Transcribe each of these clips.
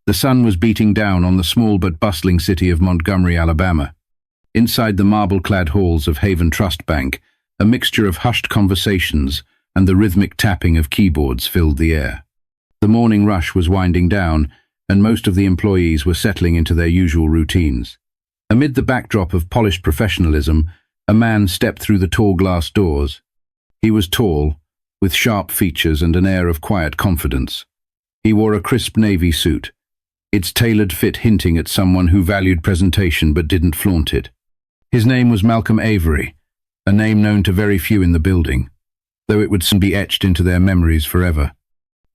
The sun was beating down on the small but bustling city of Montgomery, Alabama. Inside the marble-clad halls of Haven Trust Bank, a mixture of hushed conversations and the rhythmic tapping of keyboards filled the air. The morning rush was winding down, and most of the employees were settling into their usual routines. Amid the backdrop of polished professionalism, a man stepped through the tall glass doors. He was tall, with sharp features and an air of quiet confidence. He wore a crisp navy suit, its tailored fit hinting at someone who valued presentation but didn't flaunt it. His name was Malcolm Avery, a name known to very few in the building, though it would soon be etched into their memories forever.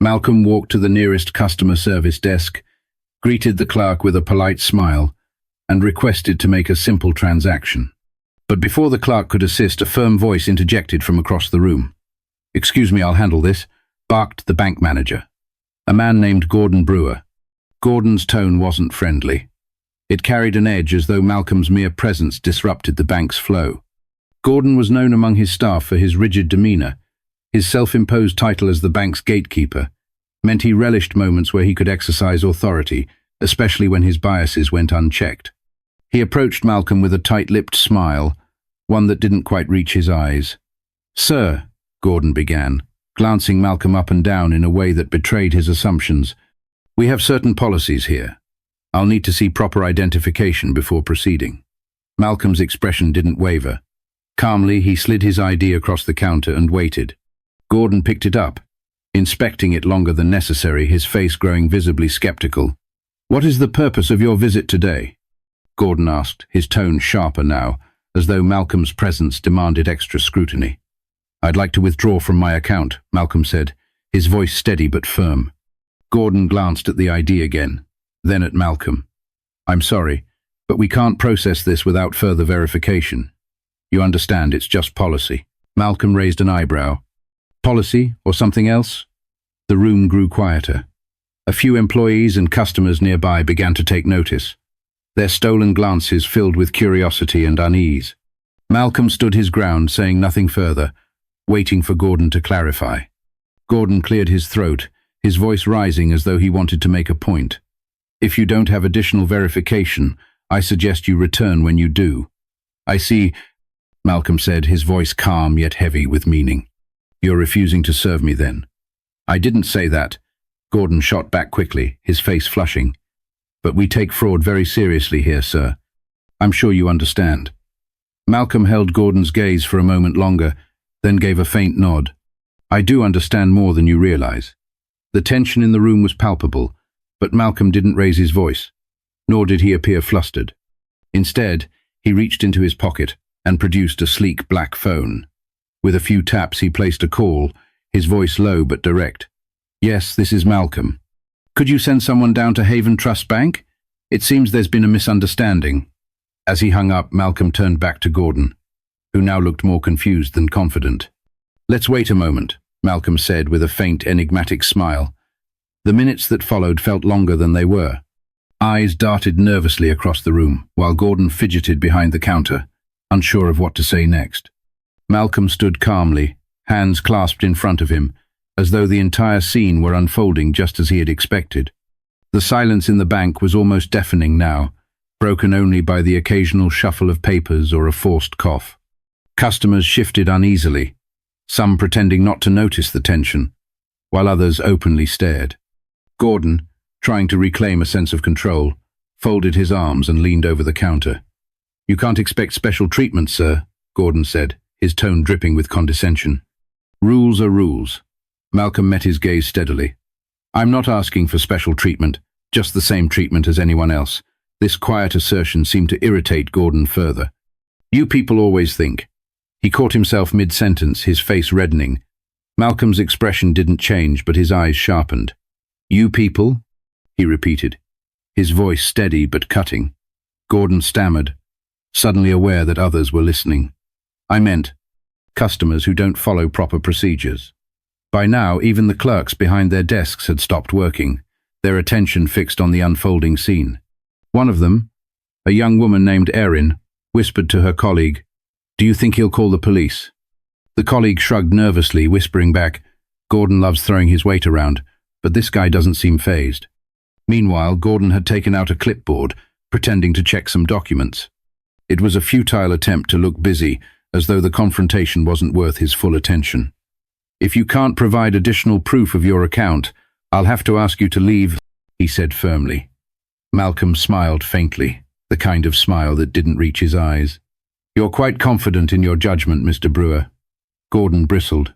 Malcolm walked to the nearest customer service desk, greeted the clerk with a polite smile, and requested to make a simple transaction. But before the clerk could assist, a firm voice interjected from across the room. "Excuse me, I'll handle this," barked the bank manager, a man named Gordon Brewer. Gordon's tone wasn't friendly. It carried an edge as though Malcolm's mere presence disrupted the bank's flow. Gordon was known among his staff for his rigid demeanor. His self-imposed title as the bank's gatekeeper meant he relished moments where he could exercise authority, especially when his biases went unchecked. He approached Malcolm with a tight-lipped smile, one that didn't quite reach his eyes. "Sir," Gordon began, glancing Malcolm up and down in a way that betrayed his assumptions, "we have certain policies here. I'll need to see proper identification before proceeding." Malcolm's expression didn't waver. Calmly, he slid his ID across the counter and waited. Gordon picked it up, inspecting it longer than necessary, his face growing visibly skeptical. "What is the purpose of your visit today?" Gordon asked, his tone sharper now, as though Malcolm's presence demanded extra scrutiny. "I'd like to withdraw from my account," Malcolm said, his voice steady but firm. Gordon glanced at the ID again, then at Malcolm. "I'm sorry, but we can't process this without further verification. You understand, it's just policy." Malcolm raised an eyebrow. "Policy, or something else?" The room grew quieter. A few employees and customers nearby began to take notice, their stolen glances filled with curiosity and unease. Malcolm stood his ground, saying nothing further, waiting for Gordon to clarify. Gordon cleared his throat, his voice rising as though he wanted to make a point. "If you don't have additional verification, I suggest you return when you do." "I see," Malcolm said, his voice calm yet heavy with meaning. "You're refusing to serve me then." "I didn't say that," Gordon shot back quickly, his face flushing. "But we take fraud very seriously here, sir. I'm sure you understand." Malcolm held Gordon's gaze for a moment longer, then gave a faint nod. "I do understand more than you realize." The tension in the room was palpable, but Malcolm didn't raise his voice, nor did he appear flustered. Instead, he reached into his pocket and produced a sleek black phone. With a few taps, he placed a call, his voice low but direct. "Yes, this is Malcolm. Could you send someone down to Haven Trust Bank? It seems there's been a misunderstanding." As he hung up, Malcolm turned back to Gordon, who now looked more confused than confident. "Let's wait a moment," Malcolm said with a faint, enigmatic smile. The minutes that followed felt longer than they were. Eyes darted nervously across the room, while Gordon fidgeted behind the counter, unsure of what to say next. Malcolm stood calmly, hands clasped in front of him, as though the entire scene were unfolding just as he had expected. The silence in the bank was almost deafening now, broken only by the occasional shuffle of papers or a forced cough. Customers shifted uneasily, some pretending not to notice the tension, while others openly stared. Gordon, trying to reclaim a sense of control, folded his arms and leaned over the counter. "You can't expect special treatment, sir," Gordon said, his tone dripping with condescension. "Rules are rules." Malcolm met his gaze steadily. "I'm not asking for special treatment, just the same treatment as anyone else." This quiet assertion seemed to irritate Gordon further. "You people always think." He caught himself mid-sentence, his face reddening. Malcolm's expression didn't change, but his eyes sharpened. "You people?" he repeated, his voice steady but cutting. Gordon stammered, suddenly aware that others were listening. "I meant customers who don't follow proper procedures." By now, even the clerks behind their desks had stopped working, their attention fixed on the unfolding scene. One of them, a young woman named Erin, whispered to her colleague, "Do you think he'll call the police?" The colleague shrugged nervously, whispering back, "Gordon loves throwing his weight around, but this guy doesn't seem fazed." Meanwhile, Gordon had taken out a clipboard, pretending to check some documents. It was a futile attempt to look busy, as though the confrontation wasn't worth his full attention. "If you can't provide additional proof of your account, I'll have to ask you to leave," he said firmly. Malcolm smiled faintly, the kind of smile that didn't reach his eyes. "You're quite confident in your judgment, Mr. Brewer." Gordon bristled.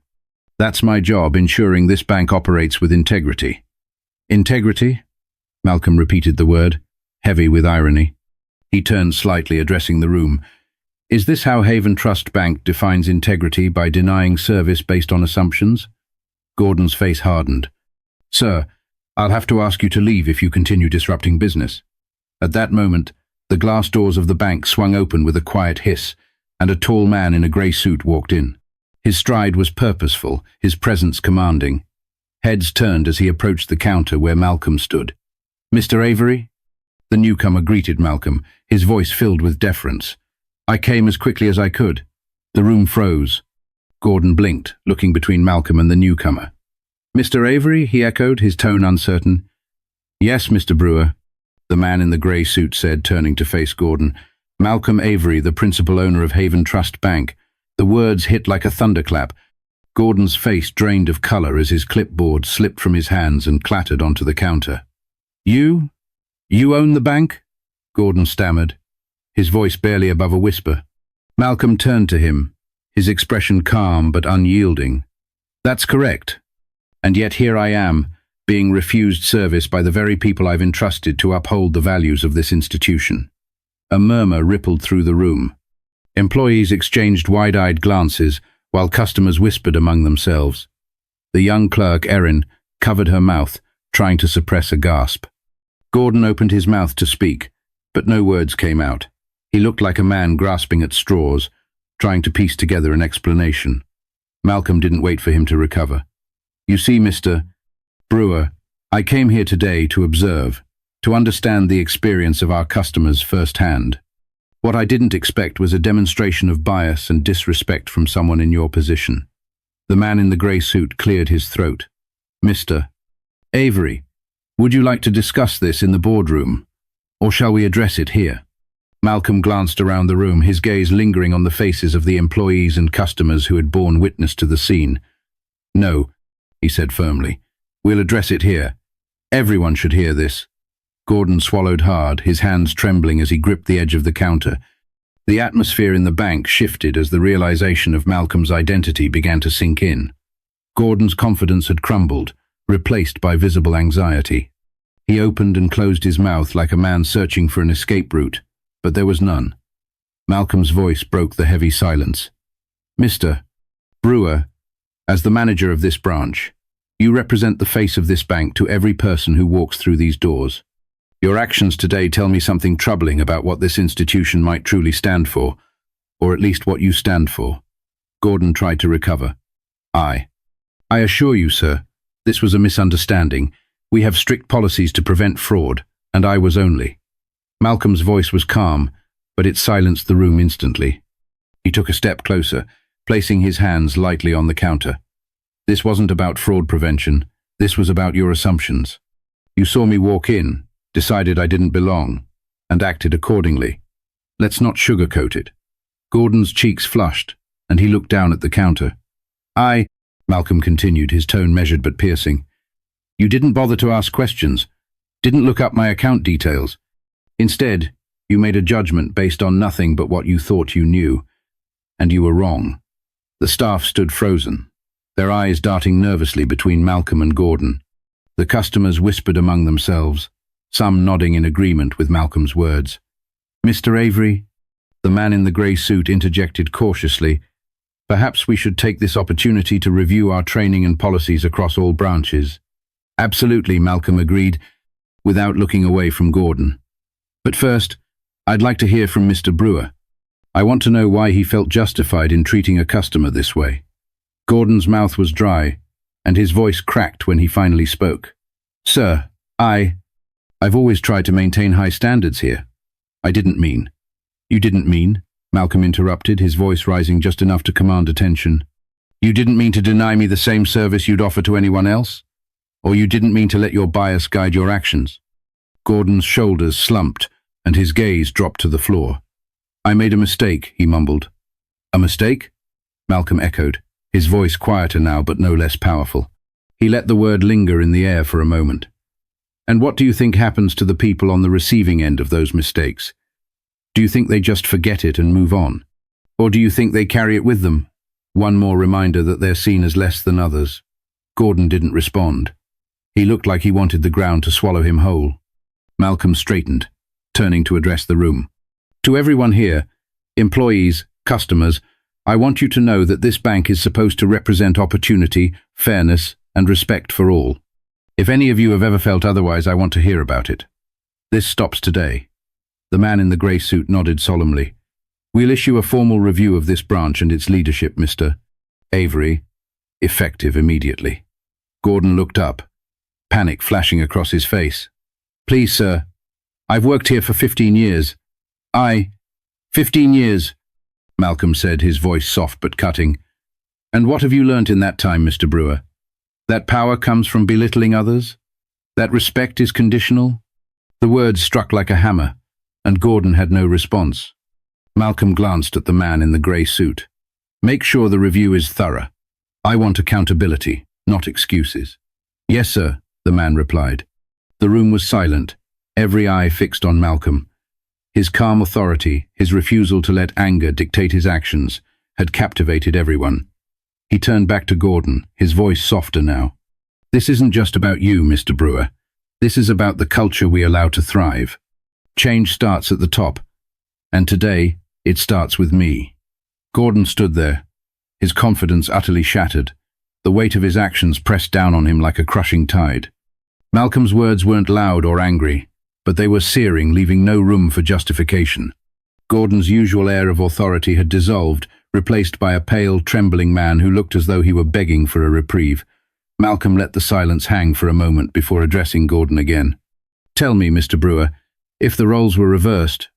"That's my job, ensuring this bank operates with integrity." "Integrity?" Malcolm repeated the word, heavy with irony. He turned slightly, addressing the room. "Is this how Haven Trust Bank defines integrity, by denying service based on assumptions?" Gordon's face hardened. "Sir, I'll have to ask you to leave if you continue disrupting business." At that moment, the glass doors of the bank swung open with a quiet hiss, and a tall man in a grey suit walked in. His stride was purposeful, his presence commanding. Heads turned as he approached the counter where Malcolm stood. "Mr. Avery?" The newcomer greeted Malcolm, his voice filled with deference. "I came as quickly as I could." The room froze. Gordon blinked, looking between Malcolm and the newcomer. "Mr. Avery?" he echoed, his tone uncertain. "Yes, Mr. Brewer," the man in the grey suit said, turning to face Gordon. "Malcolm Avery, the principal owner of Haven Trust Bank." The words hit like a thunderclap. Gordon's face drained of colour as his clipboard slipped from his hands and clattered onto the counter. "You own the bank?" Gordon stammered, his voice barely above a whisper. Malcolm turned to him, his expression calm but unyielding. "That's correct. And yet here I am, being refused service by the very people I've entrusted to uphold the values of this institution." A murmur rippled through the room. Employees exchanged wide-eyed glances, while customers whispered among themselves. The young clerk, Erin, covered her mouth, trying to suppress a gasp. Gordon opened his mouth to speak, but no words came out. He looked like a man grasping at straws, trying to piece together an explanation. Malcolm didn't wait for him to recover. "You see, Mr. Brewer, I came here today to observe, to understand the experience of our customers firsthand. What I didn't expect was a demonstration of bias and disrespect from someone in your position." The man in the grey suit cleared his throat. "Mr. Avery, would you like to discuss this in the boardroom, or shall we address it here?" Malcolm glanced around the room, his gaze lingering on the faces of the employees and customers who had borne witness to the scene. "No," he said firmly. "We'll address it here. Everyone should hear this." Gordon swallowed hard, his hands trembling as he gripped the edge of the counter. The atmosphere in the bank shifted as the realization of Malcolm's identity began to sink in. Gordon's confidence had crumbled, replaced by visible anxiety. He opened and closed his mouth like a man searching for an escape route, but there was none. Malcolm's voice broke the heavy silence. "Mr. Brewer, as the manager of this branch, you represent the face of this bank to every person who walks through these doors. Your actions today tell me something troubling about what this institution might truly stand for, or at least what you stand for." Gordon tried to recover. I assure you, sir, this was a misunderstanding. We have strict policies to prevent fraud, and I was only." Malcolm's voice was calm, but it silenced the room instantly. He took a step closer, placing his hands lightly on the counter. "This wasn't about fraud prevention. This was about your assumptions. You saw me walk in, decided I didn't belong, and acted accordingly. Let's not sugarcoat it." Gordon's cheeks flushed, and he looked down at the counter. Malcolm continued, his tone measured but piercing. "You didn't bother to ask questions, didn't look up my account details. Instead, you made a judgment based on nothing but what you thought you knew, and you were wrong." The staff stood frozen, their eyes darting nervously between Malcolm and Gordon. The customers whispered among themselves, some nodding in agreement with Malcolm's words. "Mr. Avery," the man in the grey suit interjected cautiously, "perhaps we should take this opportunity to review our training and policies across all branches." "Absolutely," Malcolm agreed, without looking away from Gordon. "But first, I'd like to hear from Mr. Brewer. I want to know why he felt justified in treating a customer this way." Gordon's mouth was dry, and his voice cracked when he finally spoke. "Sir, I've always tried to maintain high standards here. I didn't mean." "You didn't mean?" Malcolm interrupted, his voice rising just enough to command attention. "You didn't mean to deny me the same service you'd offer to anyone else? Or you didn't mean to let your bias guide your actions?" Gordon's shoulders slumped, and his gaze dropped to the floor. "I made a mistake," he mumbled. "A mistake?" Malcolm echoed, his voice quieter now but no less powerful. He let the word linger in the air for a moment. "And what do you think happens to the people on the receiving end of those mistakes? Do you think they just forget it and move on? Or do you think they carry it with them? One more reminder that they're seen as less than others?" Gordon didn't respond. He looked like he wanted the ground to swallow him whole. Malcolm straightened, turning to address the room. "To everyone here, employees, customers, I want you to know that this bank is supposed to represent opportunity, fairness, and respect for all. If any of you have ever felt otherwise, I want to hear about it. This stops today." The man in the grey suit nodded solemnly. "We'll issue a formal review of this branch and its leadership, Mr. Avery, effective immediately." Gordon looked up, panic flashing across his face. "Please, sir. I've worked here for 15 years. 15 years, Malcolm said, his voice soft but cutting. "And what have you learnt in that time, Mr. Brewer? That power comes from belittling others? That respect is conditional?" The words struck like a hammer, and Gordon had no response. Malcolm glanced at the man in the grey suit. "Make sure the review is thorough. I want accountability, not excuses." "Yes, sir," the man replied. The room was silent, every eye fixed on Malcolm. His calm authority, his refusal to let anger dictate his actions, had captivated everyone. He turned back to Gordon, his voice softer now. "This isn't just about you, Mr. Brewer. This is about the culture we allow to thrive. Change starts at the top, and today it starts with me." Gordon stood there, his confidence utterly shattered, the weight of his actions pressed down on him like a crushing tide. Malcolm's words weren't loud or angry, but they were searing, leaving no room for justification. Gordon's usual air of authority had dissolved, replaced by a pale, trembling man who looked as though he were begging for a reprieve. Malcolm let the silence hang for a moment before addressing Gordon again. "Tell me, Mr. Brewer, if the roles were reversed,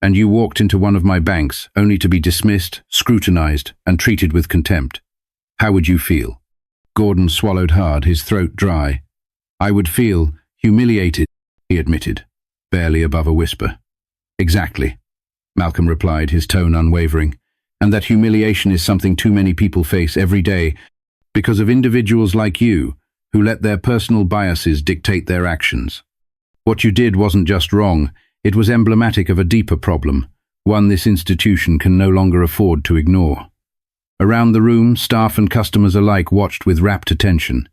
and you walked into one of my banks only to be dismissed, scrutinized, and treated with contempt, how would you feel?" Gordon swallowed hard, his throat dry. "I would feel humiliated," he admitted, barely above a whisper. "Exactly," Malcolm replied, his tone unwavering. "And that humiliation is something too many people face every day because of individuals like you who let their personal biases dictate their actions. What you did wasn't just wrong, it was emblematic of a deeper problem, one this institution can no longer afford to ignore." Around the room, staff and customers alike watched with rapt attention.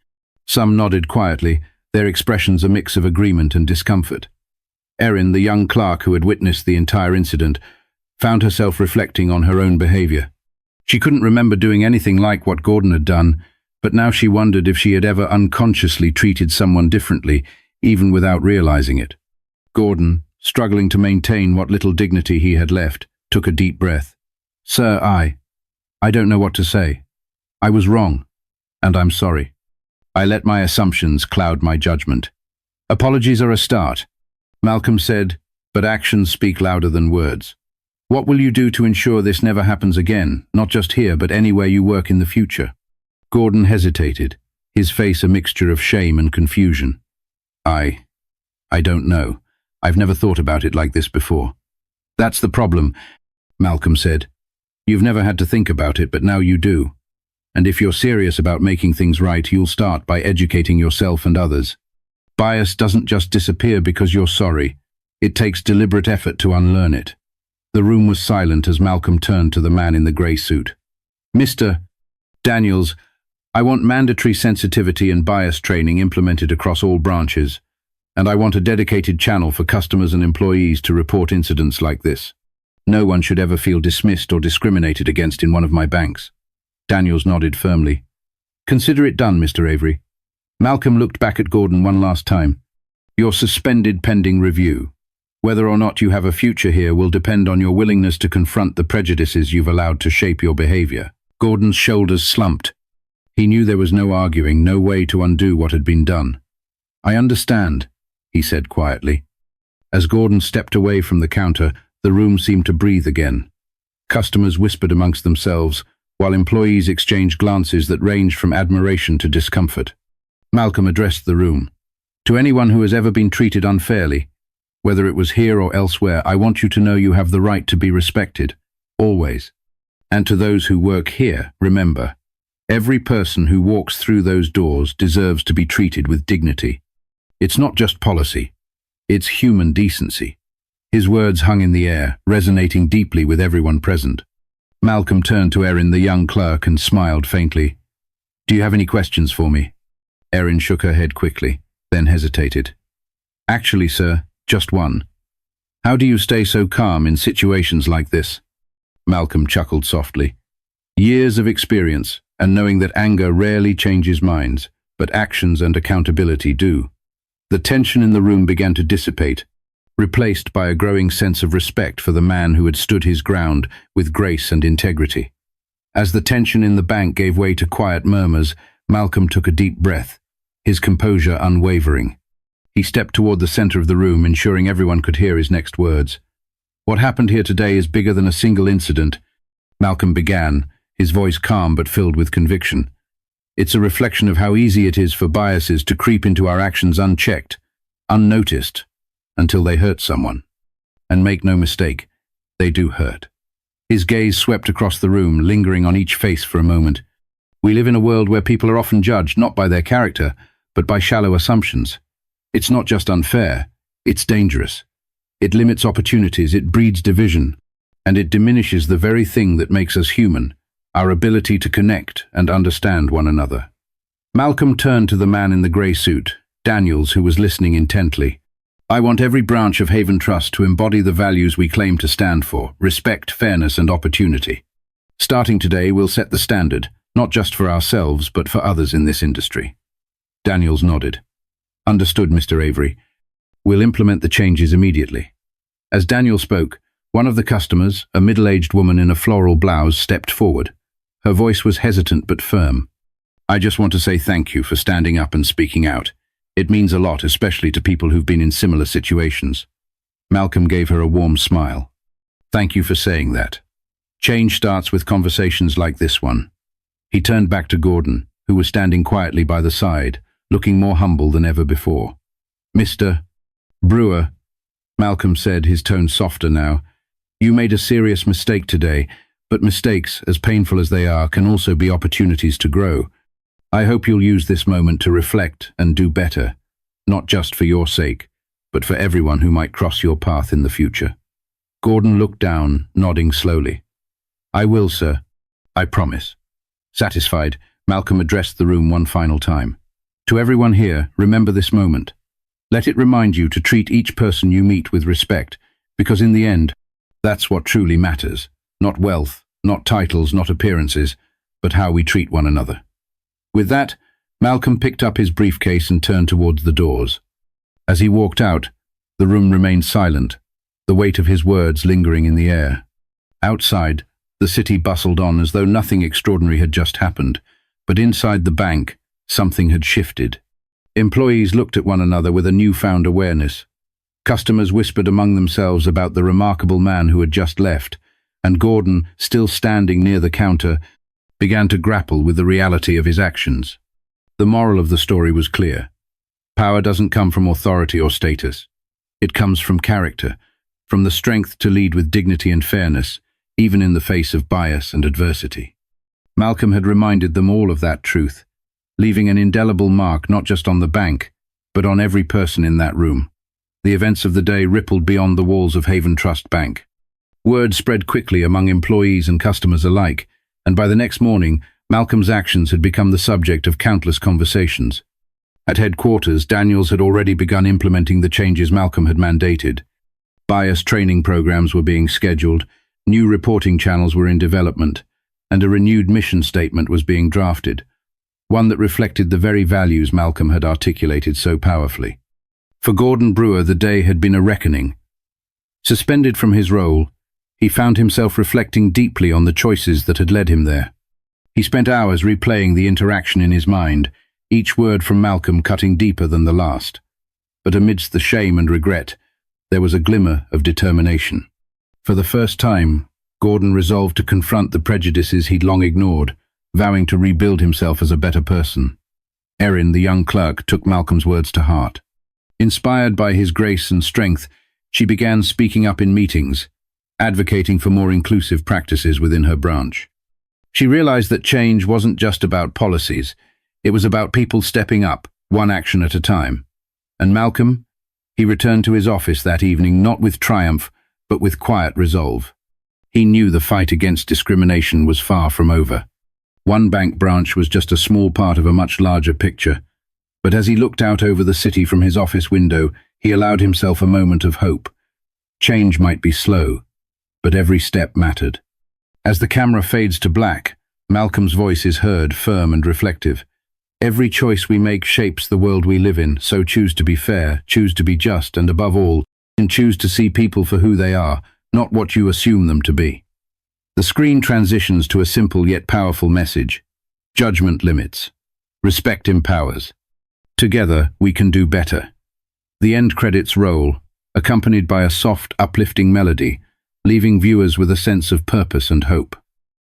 Some nodded quietly, their expressions a mix of agreement and discomfort. Erin, the young clerk who had witnessed the entire incident, found herself reflecting on her own behavior. She couldn't remember doing anything like what Gordon had done, but now she wondered if she had ever unconsciously treated someone differently, even without realizing it. Gordon, struggling to maintain what little dignity he had left, took a deep breath. "Sir, I don't know what to say. I was wrong, and I'm sorry. I let my assumptions cloud my judgment. Apologies are a start," Malcolm said, "but actions speak louder than words. What will you do to ensure this never happens again, not just here, but anywhere you work in the future?" Gordon hesitated, his face a mixture of shame and confusion. I don't know. I've never thought about it like this before." "That's the problem," Malcolm said. "You've never had to think about it, but now you do. And if you're serious about making things right, you'll start by educating yourself and others. Bias doesn't just disappear because you're sorry. It takes deliberate effort to unlearn it." The room was silent as Malcolm turned to the man in the grey suit. "Mr. Daniels, I want mandatory sensitivity and bias training implemented across all branches, and I want a dedicated channel for customers and employees to report incidents like this. No one should ever feel dismissed or discriminated against in one of my banks." Daniels nodded firmly. "Consider it done, Mr. Avery." Malcolm looked back at Gordon one last time. "You're suspended pending review. Whether or not you have a future here will depend on your willingness to confront the prejudices you've allowed to shape your behavior." Gordon's shoulders slumped. He knew there was no arguing, no way to undo what had been done. "I understand," he said quietly. As Gordon stepped away from the counter, the room seemed to breathe again. Customers whispered amongst themselves, while employees exchanged glances that ranged from admiration to discomfort. Malcolm addressed the room. "To anyone who has ever been treated unfairly, Whether it was here or elsewhere, I want you to know you have the right to be respected. Always. And to those who work here, remember, every person who walks through those doors deserves to be treated with dignity. It's not just policy. It's human decency. His words hung in the air, resonating deeply with everyone present. Malcolm turned to Erin, the young clerk, and smiled faintly. "Do you have any questions for me?" Erin shook her head quickly, then hesitated. "Actually, sir, just one. How do you stay so calm in situations like this?" Malcolm chuckled softly. "Years of experience, and knowing that anger rarely changes minds, but actions and accountability do." The tension in the room began to dissipate, replaced by a growing sense of respect for the man who had stood his ground with grace and integrity. As the tension in the bank gave way to quiet murmurs, Malcolm took a deep breath, his composure unwavering. He stepped toward the center of the room, ensuring everyone could hear his next words. "What happened here today is bigger than a single incident," Malcolm began, his voice calm but filled with conviction. "It's a reflection of how easy it is for biases to creep into our actions unchecked, unnoticed, until they hurt someone. And make no mistake, they do hurt." His gaze swept across the room, lingering on each face for a moment. "We live in a world where people are often judged not by their character, but by shallow assumptions. It's not just unfair, it's dangerous. It limits opportunities, it breeds division, and it diminishes the very thing that makes us human, our ability to connect and understand one another." Malcolm turned to the man in the grey suit, Daniels, who was listening intently. "I want every branch of Haven Trust to embody the values we claim to stand for: respect, fairness, and opportunity. Starting today, we'll set the standard, not just for ourselves, but for others in this industry." Daniels nodded. "Understood, Mr. Avery. We'll implement the changes immediately." As Daniel spoke, one of the customers, a middle-aged woman in a floral blouse, stepped forward. Her voice was hesitant but firm. "I just want to say thank you for standing up and speaking out. It means a lot, especially to people who've been in similar situations." Malcolm gave her a warm smile. "Thank you for saying that. Change starts with conversations like this one." He turned back to Gordon, who was standing quietly by the side, looking more humble than ever before. "Mr. Brewer," Malcolm said, his tone softer now, "you made a serious mistake today, but mistakes, as painful as they are, can also be opportunities to grow. I hope you'll use this moment to reflect and do better, not just for your sake, but for everyone who might cross your path in the future." Gordon looked down, nodding slowly. "I will, sir. I promise." Satisfied, Malcolm addressed the room one final time. "To everyone here, remember this moment. Let it remind you to treat each person you meet with respect, because in the end, that's what truly matters. Not wealth, not titles, not appearances, but how we treat one another." With that, Malcolm picked up his briefcase and turned towards the doors. As he walked out, the room remained silent, the weight of his words lingering in the air. Outside, the city bustled on as though nothing extraordinary had just happened, but inside the bank, something had shifted. Employees looked at one another with a newfound awareness. Customers whispered among themselves about the remarkable man who had just left, and Gordon, still standing near the counter, began to grapple with the reality of his actions. The moral of the story was clear. Power doesn't come from authority or status. It comes from character, from the strength to lead with dignity and fairness, even in the face of bias and adversity. Malcolm had reminded them all of that truth, leaving an indelible mark not just on the bank, but on every person in that room. The events of the day rippled beyond the walls of Haven Trust Bank. Word spread quickly among employees and customers alike, and by the next morning, Malcolm's actions had become the subject of countless conversations. At headquarters, Daniels had already begun implementing the changes Malcolm had mandated. Bias training programs were being scheduled, new reporting channels were in development, and a renewed mission statement was being drafted, one that reflected the very values Malcolm had articulated so powerfully. For Gordon Brewer, the day had been a reckoning. Suspended from his role, he found himself reflecting deeply on the choices that had led him there. He spent hours replaying the interaction in his mind, each word from Malcolm cutting deeper than the last. But amidst the shame and regret, there was a glimmer of determination. For the first time, Gordon resolved to confront the prejudices he'd long ignored, vowing to rebuild himself as a better person. Erin, the young clerk, took Malcolm's words to heart. Inspired by his grace and strength, She began speaking up in meetings, advocating for more inclusive practices within her branch. She realized that change wasn't just about policies, it was about people stepping up, one action at a time. And Malcolm? He returned to his office that evening not with triumph, but with quiet resolve. He knew the fight against discrimination was far from over. One bank branch was just a small part of a much larger picture, but as he looked out over the city from his office window, he allowed himself a moment of hope. Change might be slow, but every step mattered. As the camera fades to black, Malcolm's voice is heard, firm and reflective. Every choice we make shapes the world we live in, so choose to be fair, choose to be just, and above all, choose to see people for who they are, not what you assume them to be. The screen transitions to a simple yet powerful message. Judgment limits. Respect empowers. Together, we can do better. The end credits roll, accompanied by a soft, uplifting melody, leaving viewers with a sense of purpose and hope.